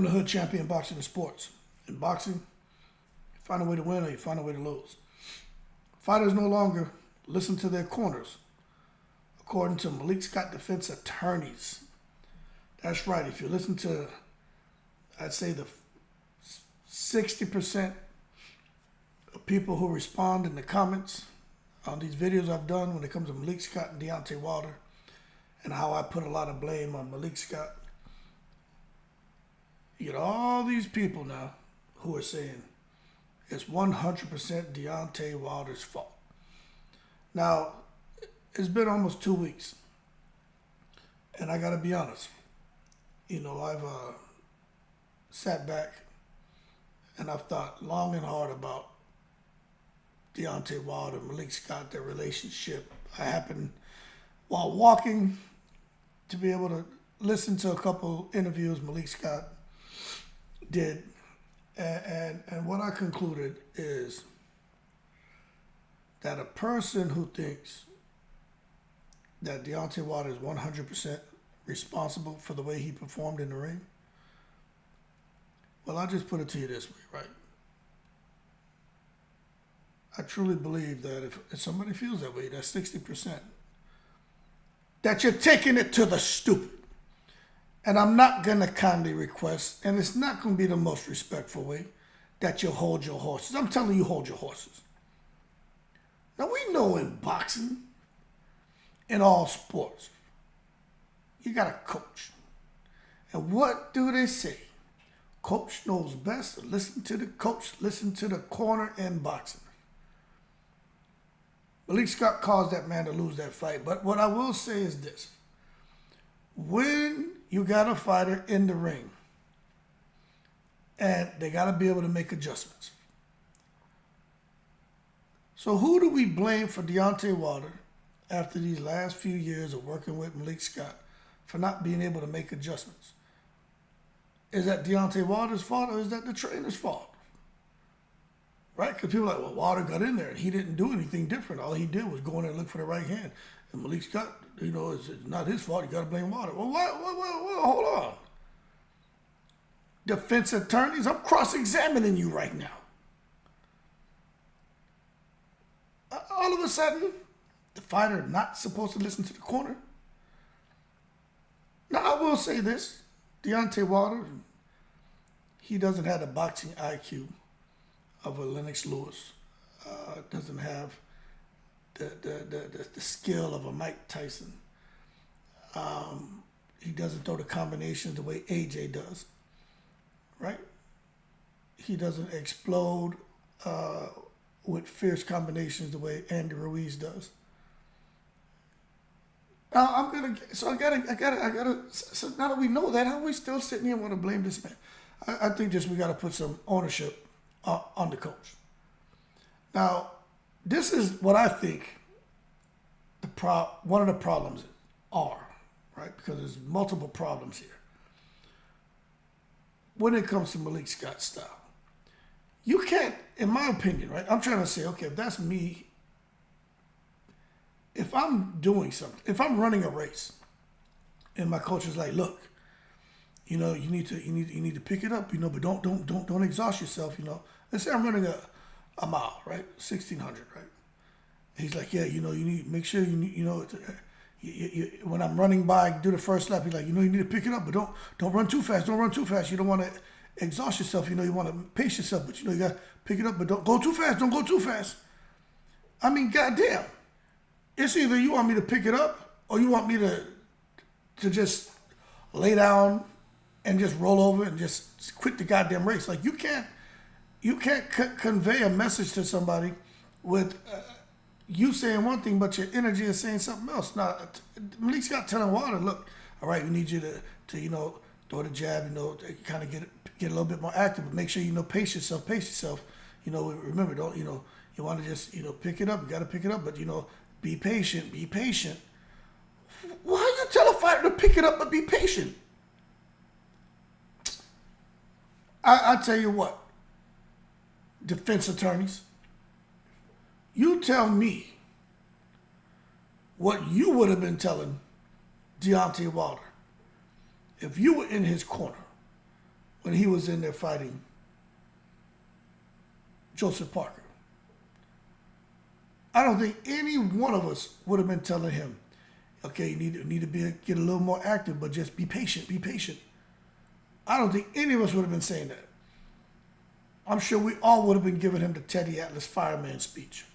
Welcome to Hood Champion Boxing and Sports. In boxing, you find a way to win or you find a way to lose. Fighters no longer listen to their corners, according to Malik Scott defense attorneys. That's right. If you listen to, I'd say the 60% of people who respond in the comments on these videos I've done when it comes to Malik Scott and Deontay Wilder, and how I put a lot of blame on Malik Scott. You get all these people now who are saying it's 100% Deontay Wilder's fault. Now, it's been almost 2 weeks, and I got to be honest. I've sat back and I've thought long and hard about Deontay Wilder and Malik Scott, their relationship. I happened, while walking, to be able to listen to a couple interviews Malik Scott did, and what I concluded is that a person who thinks that Deontay Wilder is 100% responsible for the way he performed in the ring, well, I'll just put it to you this way, right? I truly believe that if somebody feels that way, that's 60%, that you're taking it to the stupid. And I'm not going to kindly request, and it's not going to be the most respectful way, that you hold your horses. I'm telling you, hold your horses. Now, we know in boxing, in all sports, you got a coach. And what do they say? Coach knows best. Listen to the coach. Listen to the corner in boxing. Malik Scott caused that man to lose that fight. But what I will say is this. When you got a fighter in the ring, and they got to be able to make adjustments. So who do we blame for Deontay Wilder after these last few years of working with Malik Scott for not being able to make adjustments? Is that Deontay Wilder's fault or is that the trainer's fault? Right? Because people are like, well, Wilder got in there and he didn't do anything different. All he did was go in there and look for the right hand. And Malik Scott, it's not his fault. You got to blame Wilder. Well, hold on. Defense attorneys, I'm cross-examining you right now. All of a sudden, the fighter not supposed to listen to the corner. Now, I will say this. Deontay Wilder, he doesn't have the boxing IQ of a Lennox Lewis. Doesn't have the skill of a Mike Tyson. He doesn't throw the combinations the way AJ does, right? He doesn't explode with fierce combinations the way Andy Ruiz does. Now so now that we know that, how are we still sitting here and want to blame this man? I think we got to put some ownership on the coach. Now, this is what I think one of the problems are, right? Because there's multiple problems here. When it comes to Malik Scott's style, you can't, in my opinion, right? I'm trying to say, okay, if that's me, if I'm doing something, if I'm running a race, and my coach is like, look, you need to pick it up, but don't exhaust yourself, Let's say I'm running a mile, right? 1,600, right? He's like, yeah, you need make sure when I'm running by, do the first lap. He's like, you need to pick it up, but don't run too fast. Don't run too fast. You don't want to exhaust yourself. You want to pace yourself, but you got to pick it up, but don't go too fast. Don't go too fast. I mean, goddamn. It's either you want me to pick it up or you want me to just lay down and just roll over and just quit the goddamn race. Like, you can't convey a message to somebody with you saying one thing, but your energy is saying something else. Now, Malik Scott telling Wilder, look, all right, we need you to throw the jab, kind of get a little bit more active, but make sure pace yourself. Remember, don't you want to just pick it up. You got to pick it up, but be patient. Why you tell a fighter to pick it up but be patient? I tell you what, defense attorneys, you tell me what you would have been telling Deontay Wilder if you were in his corner when he was in there fighting Joseph Parker. I don't think any one of us would have been telling him, okay, you need to get a little more active, but just be patient, be patient. I don't think any of us would have been saying that. I'm sure we all would have been giving him the Teddy Atlas fireman speech.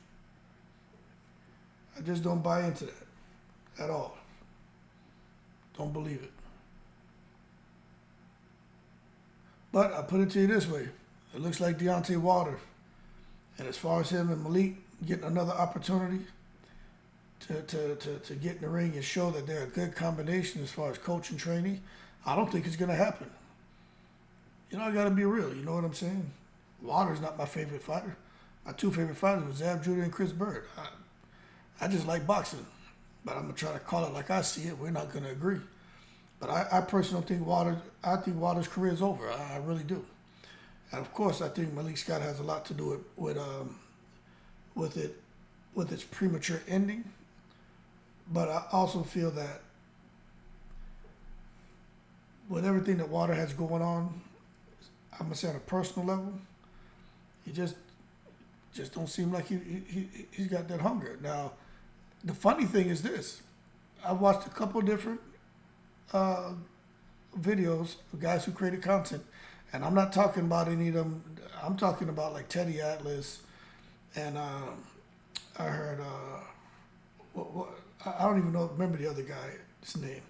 I just don't buy into that at all. Don't believe it. But I put it to you this way. It looks like Deontay Wilder, and as far as him and Malik getting another opportunity to get in the ring and show that they're a good combination as far as coach and trainee, I don't think it's going to happen. You know, I got to be real. You know what I'm saying? Wilder's not my favorite fighter. My two favorite fighters were Zab Judah and Chris Bird. I just like boxing, but I'm going to try to call it like I see it. We're not going to agree. But I personally don't think Wilder's career is over. I really do. And of course, I think Malik Scott has a lot to do with its premature ending. But I also feel that with everything that Wilder has going on, I'm gonna say on a personal level, he just don't seem like he's got that hunger. Now, the funny thing is this: I watched a couple different videos of guys who created content, and I'm not talking about any of them. I'm talking about like Teddy Atlas, and I heard I don't even remember the other guy's name,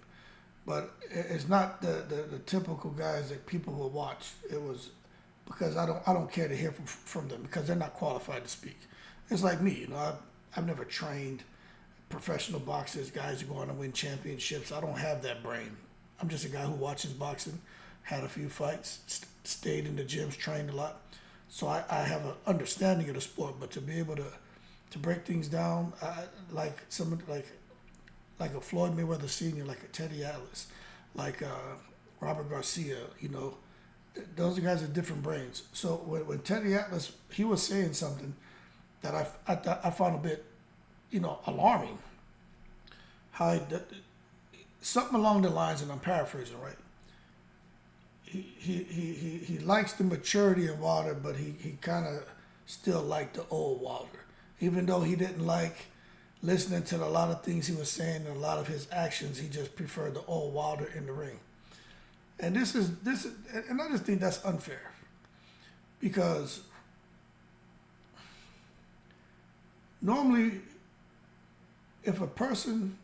but it's not the typical guys that people will watch. It was because I don't care to hear from them because they're not qualified to speak. It's like me, you know. I've never trained professional boxers, guys who go on to win championships. I don't have that brain. I'm just a guy who watches boxing, had a few fights, stayed in the gyms, trained a lot. So I have an understanding of the sport, but to be able to break things down, like a Floyd Mayweather Sr., like a Teddy Atlas, like Robert Garcia, you know, those are guys with different brains. So when Teddy Atlas, he was saying something that I found a bit, you know, alarming. Something along the lines, and I'm paraphrasing, right? He likes the maturity of Wilder, but he kind of still liked the old Wilder, even though he didn't like listening to a lot of things he was saying and a lot of his actions. He just preferred the old Wilder in the ring, and this is, and I just think that's unfair, because normally, if a person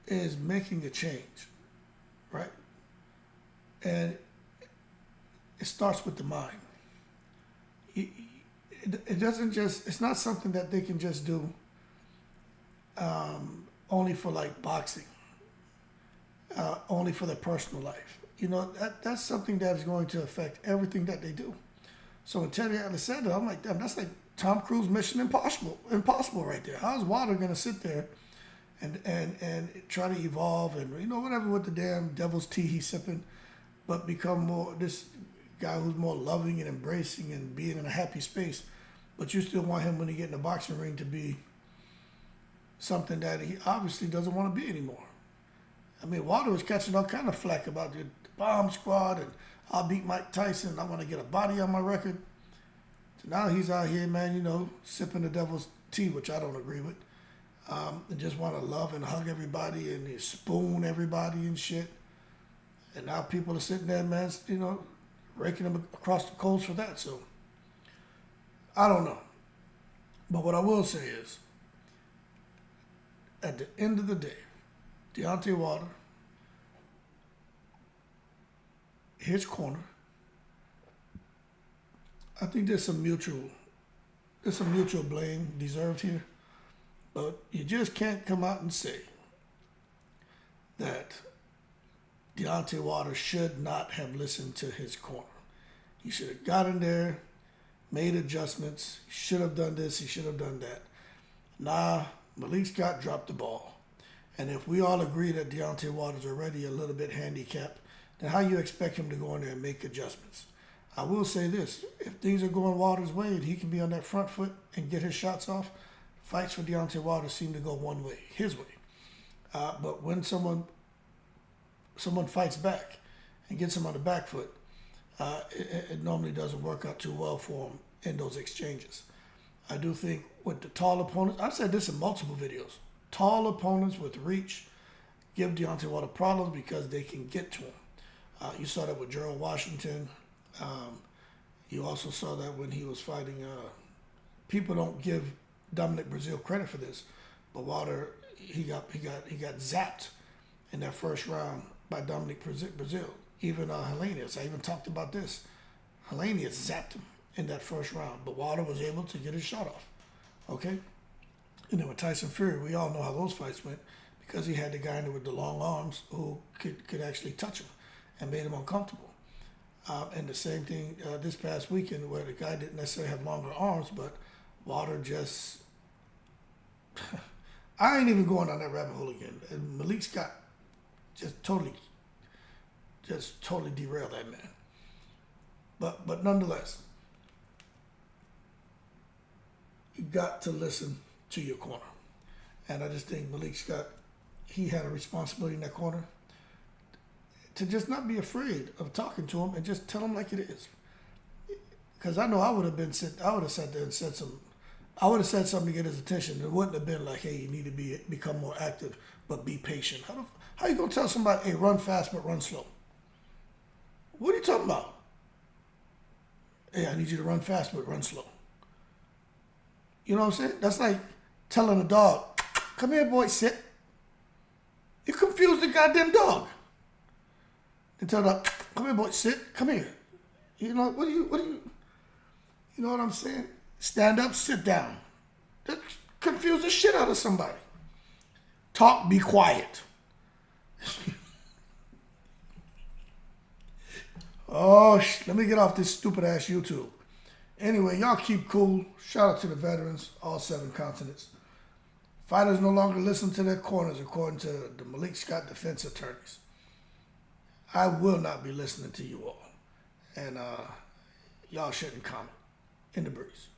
is making a change, right? And it starts with the mind. It doesn't just, it's not something that they can just do only for like boxing, only for their personal life. You know, that's something that is going to affect everything that they do. So when Teddy Atlas said that, I'm like, damn, that's like Tom Cruise Mission Impossible right there. How's Wilder going to sit there and try to evolve and, you know, whatever with the damn devil's tea he's sipping, but become more this guy who's more loving and embracing and being in a happy space, but you still want him when he get in the boxing ring to be something that he obviously doesn't want to be anymore. I mean, Wilder was catching all kind of flack about the bomb squad and I'll beat Mike Tyson. I want to get a body on my record. So now he's out here, man, you know, sipping the devil's tea, which I don't agree with. And just want to love and hug everybody and spoon everybody and shit. And now people are sitting there, man, you know, raking them across the coals for that. So, I don't know. But what I will say is, at the end of the day, Deontay Wilder, his corner, I think there's some mutual blame deserved here. But you just can't come out and say that Deontay Wilder should not have listened to his corner. He should have got in there, made adjustments. He should have done this. He should have done that. Nah, Malik Scott dropped the ball. And if we all agree that Deontay Wilder's already a little bit handicapped, then how you expect him to go in there and make adjustments? I will say this. If things are going Wilder's way and he can be on that front foot and get his shots off, fights for Deontay Wilder seem to go one way, his way. But when someone fights back and gets him on the back foot, it normally doesn't work out too well for him in those exchanges. I do think with the tall opponents, I've said this in multiple videos, tall opponents with reach give Deontay Wilder problems because they can get to him. You saw that with Gerald Washington. You also saw that when he was fighting. People don't give Dominic Breazeale credit for this, but Wilder he got zapped in that first round by Dominic Breazeale. Even Helenius, I even talked about this. Helenius zapped him in that first round, but Wilder was able to get his shot off. Okay, and then with Tyson Fury, we all know how those fights went because he had the guy in there with the long arms who could actually touch him and made him uncomfortable. And the same thing this past weekend where the guy didn't necessarily have longer arms, but Wilder just... I ain't even going down that rabbit hole again. And Malik Scott just totally derailed that man. But nonetheless, you got to listen to your corner. And I just think Malik Scott, he had a responsibility in that corner to just not be afraid of talking to him and just tell him like it is. Because I know I would have sat there and said something. I would have said something to get his attention. It wouldn't have been like, hey, you need to become more active, but be patient. How you going to tell somebody, hey, run fast, but run slow? What are you talking about? Hey, I need you to run fast, but run slow. You know what I'm saying? That's like telling a dog, come here, boy, sit. You confuse the goddamn dog. They tell the dog, come here, boy, sit, come here. You know, what do you know what I'm saying? Stand up, sit down. That confuse the shit out of somebody. Talk, be quiet. Oh, let me get off this stupid ass YouTube. Anyway, y'all keep cool. Shout out to the veterans, all 7 continents. Fighters no longer listen to their corners, according to the Malik Scott defense attorneys. I will not be listening to you all. And y'all shouldn't comment. In the breeze.